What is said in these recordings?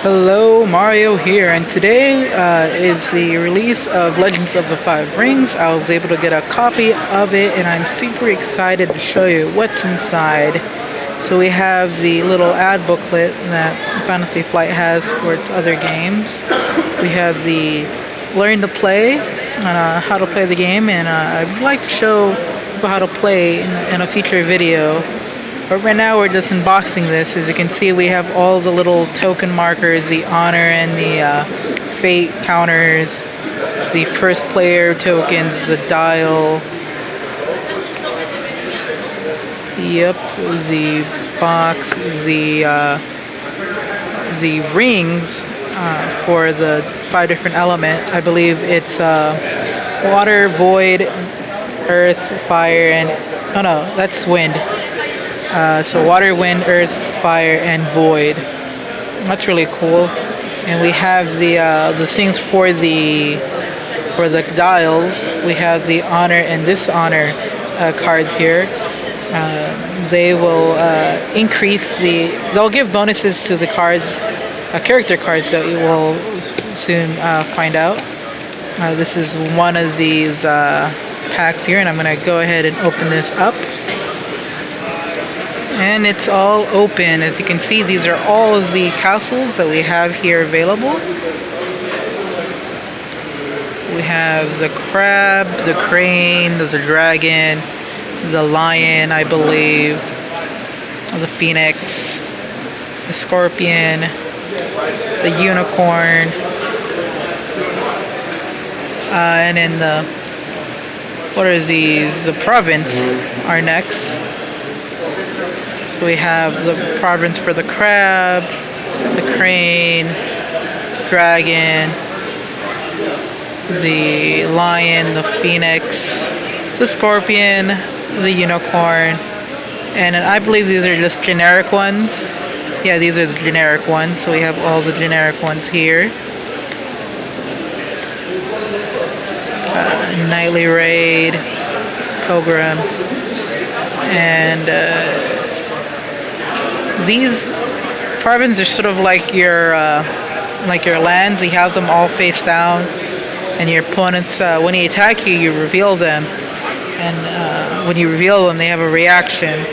Hello, Mario here, and today is the release of Legends of the Five Rings. I was able to get a copy of it, and I'm super excited to show you what's inside. So we have the little ad booklet that Fantasy Flight has for its other games. We have the learn to play, how to play the game, and I'd like to show people how to play in a future video. But right now we're just unboxing this. As you can see, we have all the little token markers, the honor and the fate counters, the first player tokens, the dial. Yep, the box, the rings for the 5 different element. I believe it's water, void, earth, fire, and oh no, that's wind. So water, wind, earth, fire, and void. That's really cool. And we have the things for the dials. We have the honor and dishonor cards here. They will increase they'll give bonuses to the cards, character cards that you will soon find out. This is one of these packs here, and I'm going to go ahead and open this up. And it's all open. As you can see, these are all of the castles that we have here available. We have the crab, the crane, there's a dragon, the lion, I believe, the phoenix, the scorpion, the unicorn, and then what are these? The province are next. So we have the province for the crab, the crane, dragon, the lion, the phoenix, the scorpion, the unicorn, and I believe these are just generic ones. Yeah, these are the generic ones. So we have all the generic ones here. Nightly raid, pilgrim, and these provinces are sort of like your lands. You have them all face down, and your opponents, when they attack you, you reveal them, and when you reveal them, they have a reaction.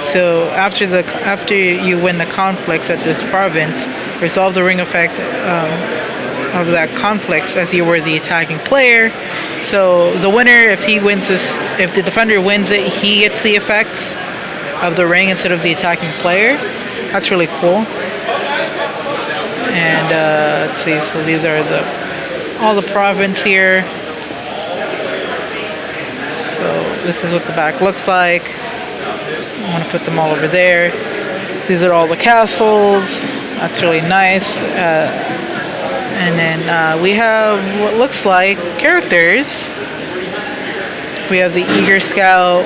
So after you win the conflicts at this province, resolve the ring effect of that conflicts as you were the attacking player. So the winner, if the defender wins it, he gets the effects of the ring instead of the attacking player. That's really cool. And let's see, so these are all the province here. So this is what the back looks like. I'm going to put them all over there. These are all the castles. That's really nice. And then we have what looks like characters. We have the Eager Scout,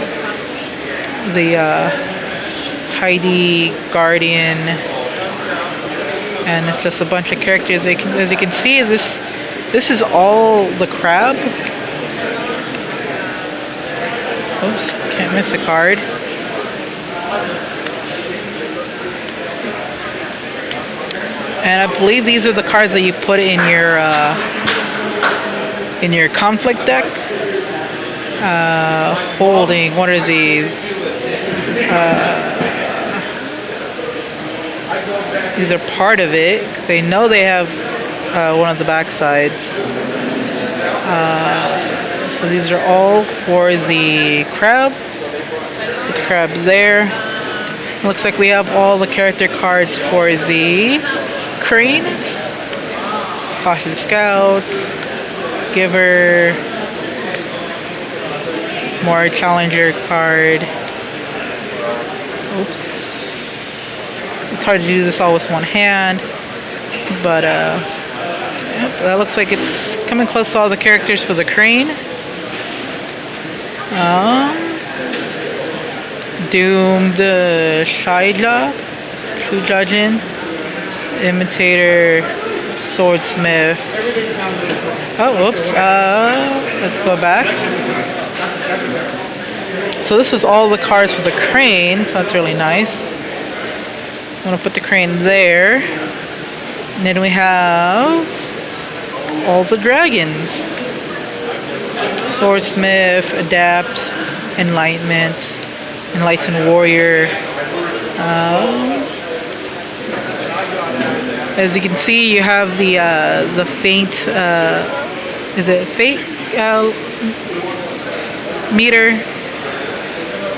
the Heidi Guardian, and it's just a bunch of characters. As you can see, this is all the crab. Oops, can't miss a card. And I believe these are the cards that you put in your conflict deck. Holding, what are these? These are part of it, because they know they have one of the back sides. So these are all for the crab. The crab's there. Looks like we have all the character cards for the crane, Caution Scouts, Giver, more Challenger card. Oops. It's hard to do this all with one hand, but yep, that looks like it's coming close to all the characters for the crane. Doomed Shujajin, Imitator, Swordsmith. Oh, whoops. Let's go back. So this is all the cards for the crane, so that's really nice. I'm going to put the crane there. And then we have all the dragons. Swordsmith, Adapt, Enlightenment, Enlightened Warrior. As you can see, you have the Fate. Is it Fate meter?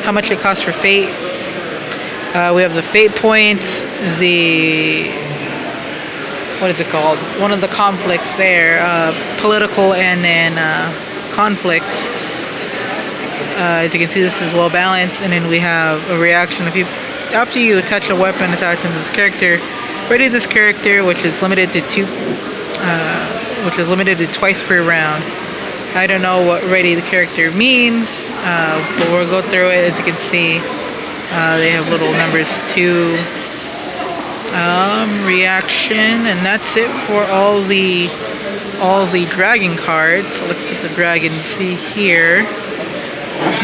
How much it costs for Fate? We have the Fate points. The what is it called? One of the conflicts there, political and then conflict. As you can see, this is well balanced, and then we have a reaction. After you attach a weapon attached to this character, ready this character, which is limited to twice per round. I don't know what ready the character means, but we'll go through it. As you can see, they have little numbers too. Reaction, and that's it for all the dragon cards. So let's put the dragons here.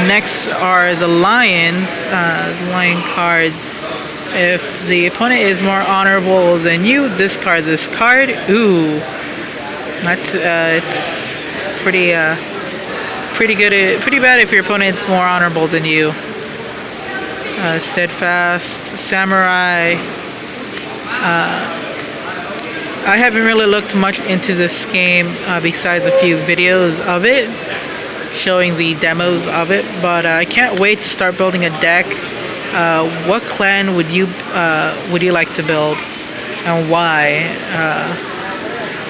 Next are the lions. Lion cards. If the opponent is more honorable than you, discard this card. Ooh, that's it's pretty good. Pretty bad if your opponent's more honorable than you. Steadfast, Samurai. I haven't really looked much into this game besides a few videos of it, showing the demos of it, but I can't wait to start building a deck. What clan would you like to build, and why?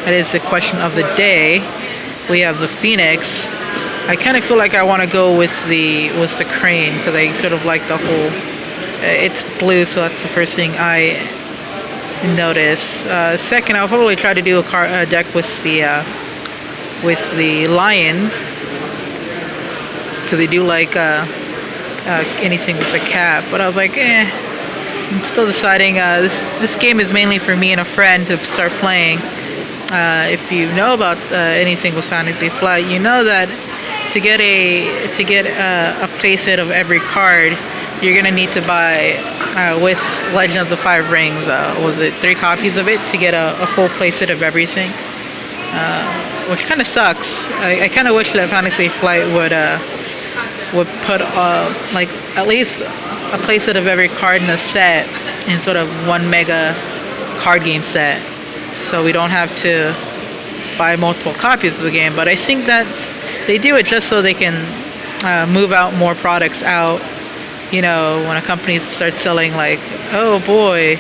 That is the question of the day. We have the Phoenix. I kind of feel like I want to go with the crane because I sort of like the whole. It's blue, so that's the first thing I notice. Second, I'll probably try to do a deck with the lions because they do like anything with a cap. But I was like, I'm still deciding. This game is mainly for me and a friend to start playing. If you know about anything with Fantasy Flight, you know that to get a playset of every card, you're gonna need to buy with Legend of the Five Rings. Was it 3 copies of it to get a full playset of everything? Which kind of sucks. I kind of wish that Fantasy Flight would put like at least a playset of every card in a set in sort of one mega card game set, so we don't have to buy multiple copies of the game. But I think that they do it just so they can move out more products out. You know, when a company starts selling, like, oh boy,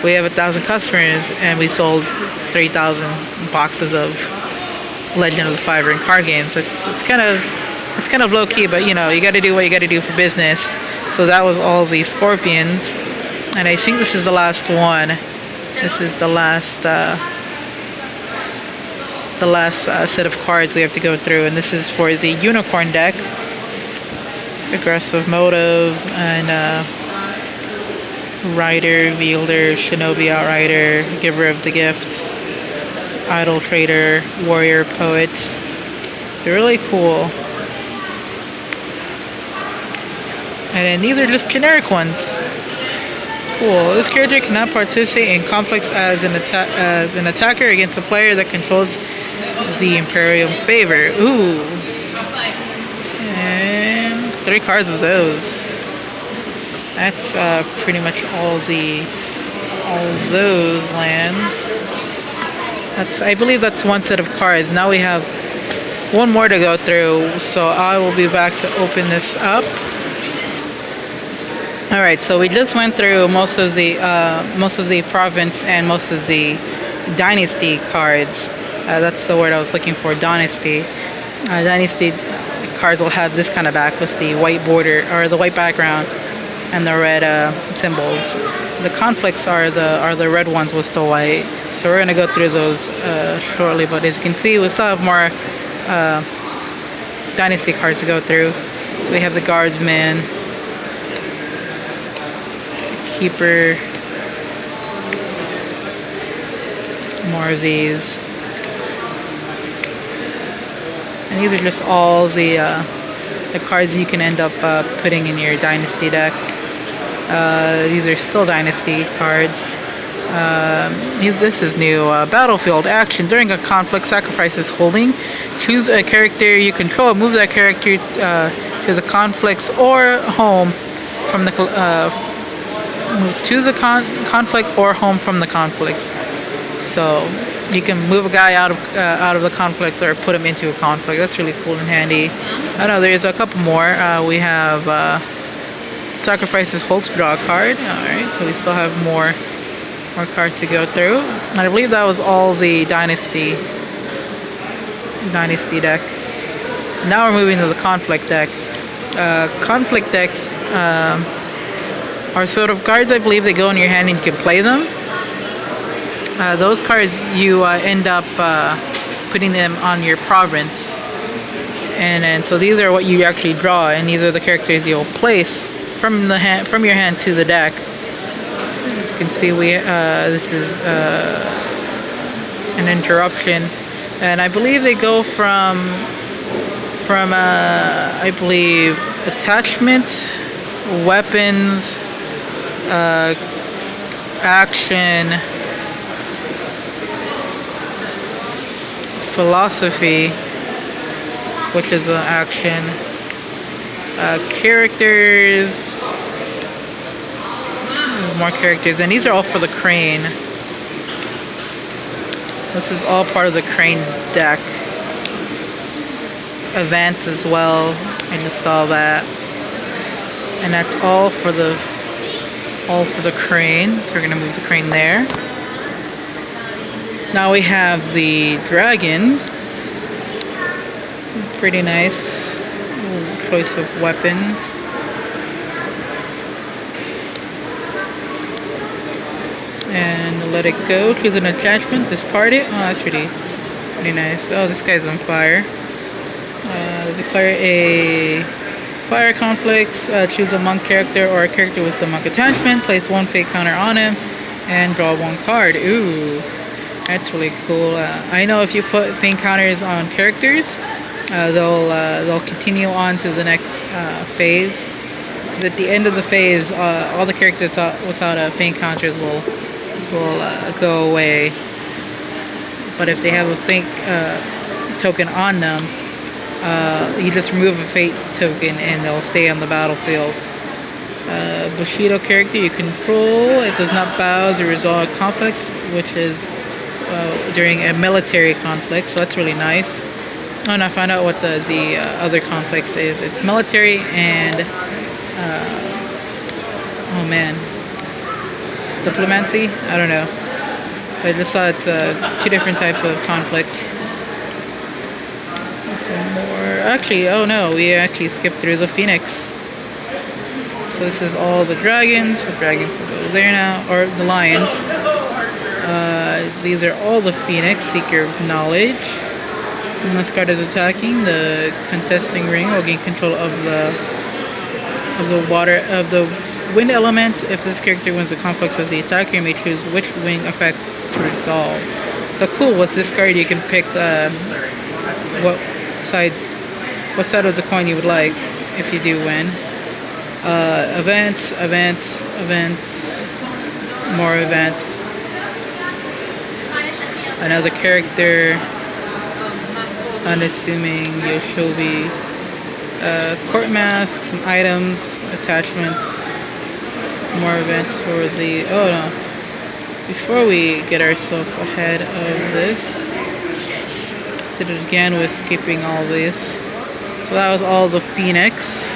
we have 1,000 customers and we sold 3,000 boxes of Legend of the Five Ring card games. It's kind of low key, but you know, you got to do what you got to do for business. So that was all the Scorpions, and I think this is the last one. This is the last set of cards we have to go through, and this is for the Unicorn deck. Aggressive Motive and Rider, Wielder, Shinobi Outrider, Giver of the Gift, Idol Trader, Warrior Poet. They're really cool. And then these are just generic ones. Cool. This character cannot participate in conflicts as an attacker against a player that controls the Imperium favor. Ooh. And 3 cards of those. That's pretty much all those lands. I believe that's one set of cards. Now we have one more to go through, so I will be back to open this up. All right, so we just went through most of the province and most of the dynasty cards. That's the word I was looking for, dynasty. Dynasty cards will have this kind of back with the white border or the white background and the red symbols. The conflicts are the red ones with the white. So we're gonna go through those shortly. But as you can see, we still have more dynasty cards to go through. So we have the Guardsman, Keeper, more of these, and these are just all the cards you can end up putting in your dynasty deck. These are still dynasty cards. This is new. Battlefield action. During a conflict, sacrifices holding. Choose a character you control. Move that character to the conflicts or home from the choose a conflict or home from the conflicts. So you can move a guy out of the conflicts or put him into a conflict. That's really cool and handy. I know there's a couple more. We have sacrifices hold to draw a card. All right, so we still have more cards to go through. And I believe that was all the dynasty deck. Now we're moving to the conflict deck. Conflict decks are sort of cards, I believe, they go in your hand and you can play them. Those cards you end up putting them on your province, and so these are what you actually draw, and these are the characters you'll place from your hand to the deck. As you can see, this is an interruption, and I believe they go from I believe attachment, weapons, action, philosophy, which is an action, characters, more characters, and these are all for the crane. This is all part of the crane deck. Events as well. I just saw that, and that's all for the crane. So we're gonna move the crane there. Now we have the dragons. Pretty nice choice of weapons. And let it go. Choose an attachment. Discard it. Oh, that's pretty nice. Oh, this guy's on fire. Declare a fire conflicts. Choose a monk character or a character with the monk attachment. Place one fate counter on him and draw one card. Ooh, that's really cool. I know if you put fate counters on characters, they'll continue on to the next phase. At the end of the phase, all the characters without fate counters will go away. But if they have a fate token on them, you just remove a fate token and they'll stay on the battlefield. Bushido character you control. It does not bow as a result of conflicts, which is during a military conflict, so that's really nice. Oh, and I found out what the other conflicts is. It's military and oh man, diplomacy? I don't know. But I just saw it's 2 different types of conflicts. Some more. Actually, oh no, we actually skipped through the Phoenix. So this is all the dragons. The dragons will go there now, or the lions. These are all the Phoenix, Seeker of Knowledge. When this card is attacking, the contesting ring will gain control of the wind element. If this character wins the conflicts as the attacker, you may choose which wing effect to resolve. So cool. What's this card? You can pick what side of the coin you would like if you do win. Events, more events. Another character, unassuming Yoshobi. Court masks, some items, attachments, more events for the. Oh no! Before we get ourselves ahead of this, did it again with skipping all this. So that was all the Phoenix.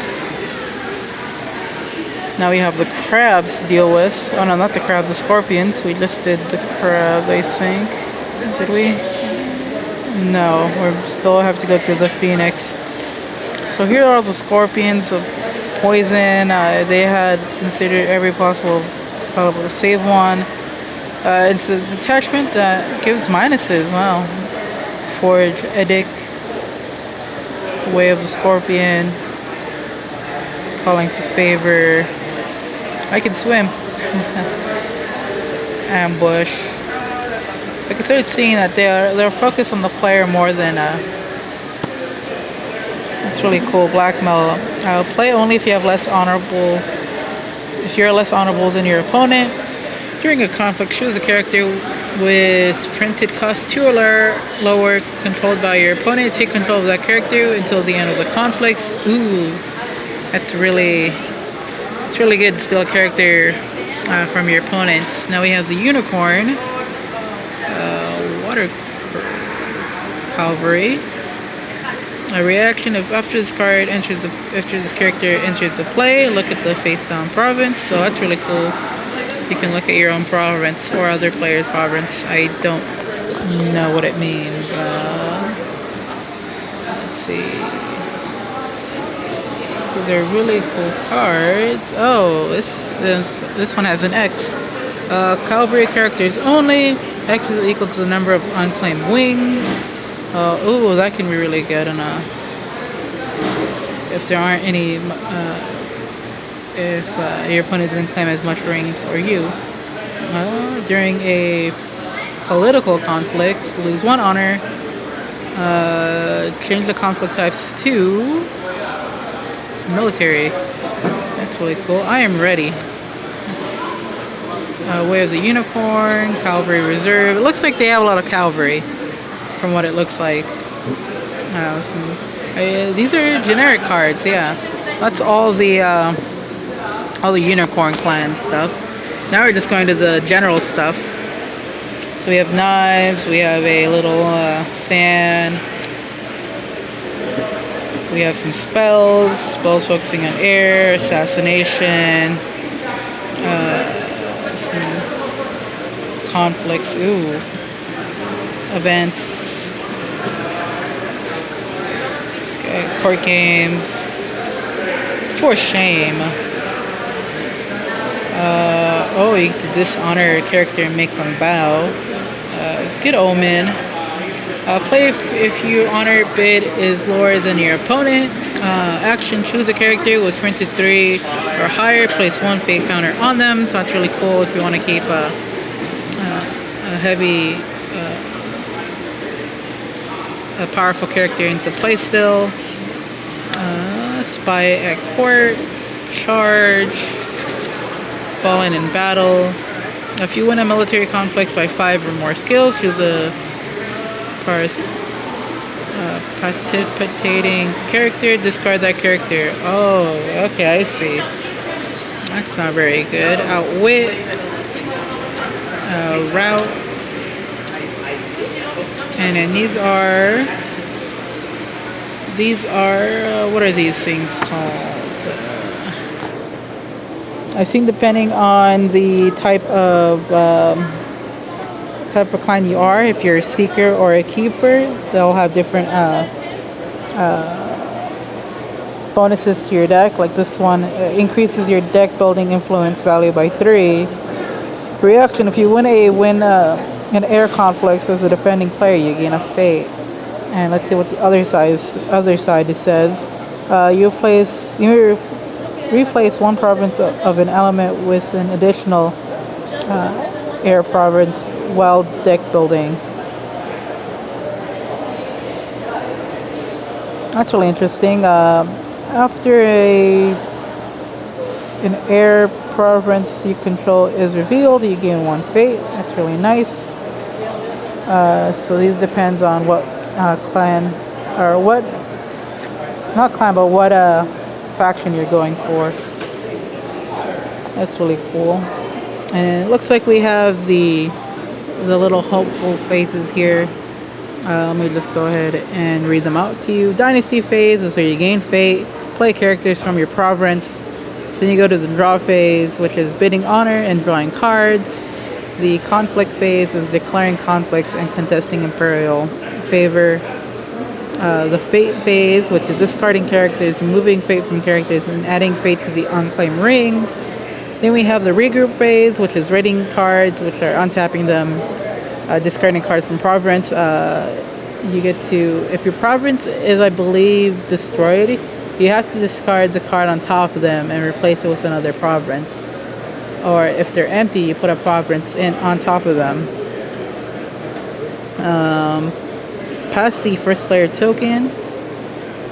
Now we have the crabs to deal with. Oh no, not the crabs, the scorpions. We listed the crabs, I think. Did we? No, we still have to go through the Phoenix. So here are all the scorpions of poison. They had considered every possible to save one. It's a detachment that gives minuses. Wow. Forge, Edict, Way of the Scorpion, Calling for Favor. I can swim. Ambush. I can start seeing that they're focused on the player more than it's really cool. Blackmail. Play only if you have less honorable. If you're less honorable than your opponent. During a conflict, choose a character with printed cost 2 or lower, controlled by your opponent. Take control of that character until the end of the conflicts. Ooh, it's really good to steal a character from your opponents. Now we have the Unicorn, Water Cavalry. A reaction if after this card enters after this character enters the play, look at the face down province. So that's really cool. You can look at your own province or other players' province. I don't know what it means. Let's see. These are really cool cards. Oh, this one has an X. Cavalry characters only. X is equal to the number of unclaimed wings. Ooh, that can be really good. And if there aren't any, if your opponent doesn't claim as much rings or you. During a political conflict, lose 1 honor. Change the conflict types to military. That's really cool. I am ready. Way of the Unicorn, Cavalry Reserve. It looks like they have a lot of cavalry from what it looks like. These are generic cards, yeah. That's all the Unicorn clan stuff. Now we're just going to the general stuff. So we have knives, we have a little fan, we have some spells focusing on air, assassination, some conflicts, ooh, events, okay, court games, for shame. Oh, you get to dishonor a character and make them bow. Good omen. Play if your honor bid is lower than your opponent. Action, choose a character with printed 3 or higher. Place 1 fate counter on them. So that's really cool if you want to keep a heavy, a powerful character into play still. Spy at court. Charge. Fallen in battle. If you win a military conflict by 5 or more skills, choose a participating character, discard that character. Oh, okay, I see. That's not very good. Outwit, route, and then these are what are these things called? I think depending on the type of clan you are, if you're a seeker or a keeper, they'll have different bonuses to your deck. Like this one increases your deck building influence value by 3. Reaction: if you win an air conflict as a defending player, you gain a fate. And let's see what the other side says. You replace 1 province of an element with an additional air province while deck building. That's really interesting. After an air province you control is revealed, you gain 1 fate. That's really nice. So these depends on what clan, or what, not clan, but what faction you're going for. That's really cool. And it looks like we have the little hopeful faces here. Let me just go ahead and read them out to you. Dynasty phase is where you gain fate, play characters from your province. Then you go to the draw phase, which is bidding honor and drawing cards. The conflict phase is declaring conflicts and contesting imperial favor. The fate phase, which is discarding characters, removing fate from characters, and adding fate to the unclaimed rings. Then we have the regroup phase, which is raiding cards, which are untapping them, discarding cards from province. You get to, if your province is, I believe, destroyed, you have to discard the card on top of them and replace it with another province. Or if they're empty, you put a province on top of them. Pass the first player token,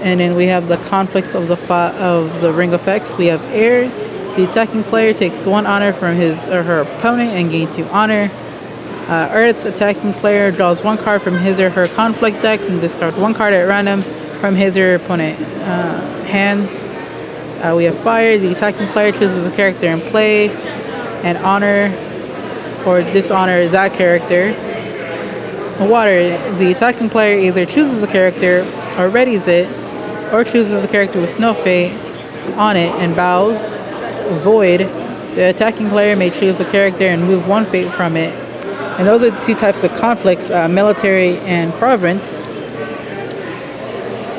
and then we have the conflicts of the Ring effects. We have air, The attacking player takes 1 honor from his or her opponent and gains 2 honor. Earth attacking player draws 1 card from his or her conflict decks and discards 1 card at random from his or her opponent hand. We have fire. The attacking player chooses a character in play and honor or dishonor that character. Water. The attacking player either chooses a character or readies it, or chooses a character with Snow Fate on it and bows. Void. The attacking player may choose a character and move 1 fate from it. And those are the 2 types of conflicts, military and province.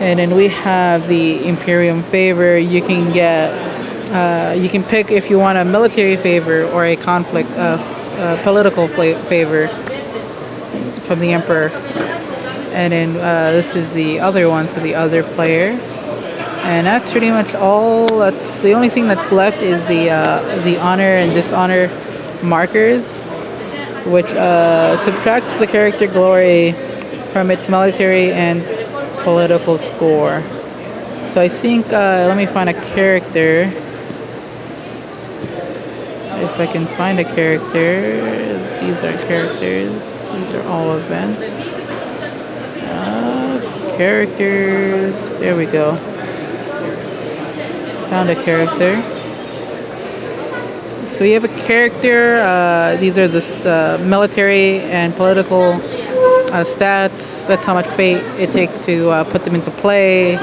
And then we have the Imperium favor. You can get, you can pick if you want a military favor or a conflict, political favor from the Emperor. And then this is the other one for the other player. And that's pretty much all. That's the only thing that's left is the honor and dishonor markers, which subtracts the character glory from its military and political score. So I think, let me find a character. If I can find a character, these are characters. These are all events. Characters. There we go. Found a character. So we have a character. These are the military and political stats. That's how much fate it takes to put them into play.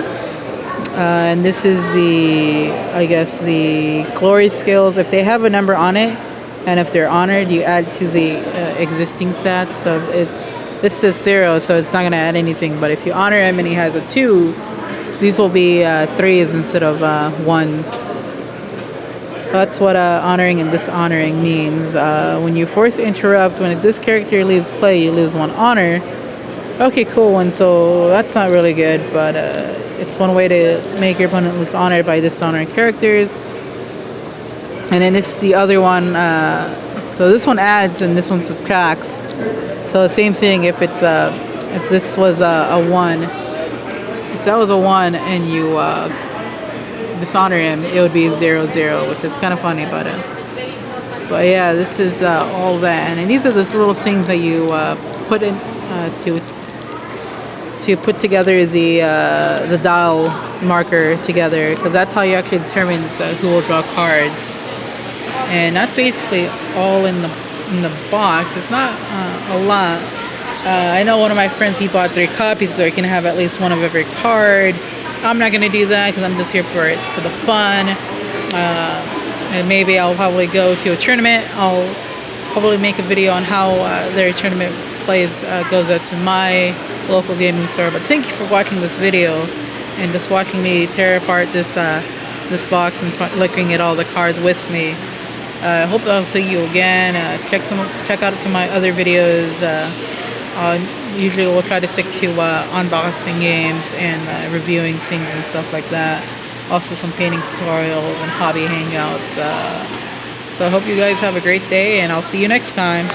And this is the, I guess, the glory skills. If they have a number on it, and if they're honored, you add to the existing stats. So if this says 0, so it's not going to add anything. But if you honor him and he has a 2, these will be 3s instead of 1s. That's what honoring and dishonoring means. When you force interrupt, when this character leaves play, you lose 1 honor. Okay, cool one. So that's not really good, but it's one way to make your opponent lose honor by dishonoring characters. And then it's the other one. So this one adds and this one subtracts. So same thing. If it's if this was a 1, if that was a 1 and you dishonor him, it would be 0-0, which is kind of funny, but yeah, this is all that. And these are those little things that you put in to put together the dial marker together, because that's how you actually determine who will draw cards. And that's basically all in the box. It's not a lot. I know one of my friends, he bought 3 copies, so he can have at least 1 of every card. I'm not going to do that because I'm just here for the fun. And maybe I'll probably go to a tournament. I'll probably make a video on how their tournament plays goes out to my local gaming store. But thank you for watching this video and just watching me tear apart this box and looking at all the cards with me. I hope I'll see you again. Check out some of my other videos. Usually we'll try to stick to unboxing games and reviewing things and stuff like that. Also some painting tutorials and hobby hangouts. So I hope you guys have a great day, and I'll see you next time.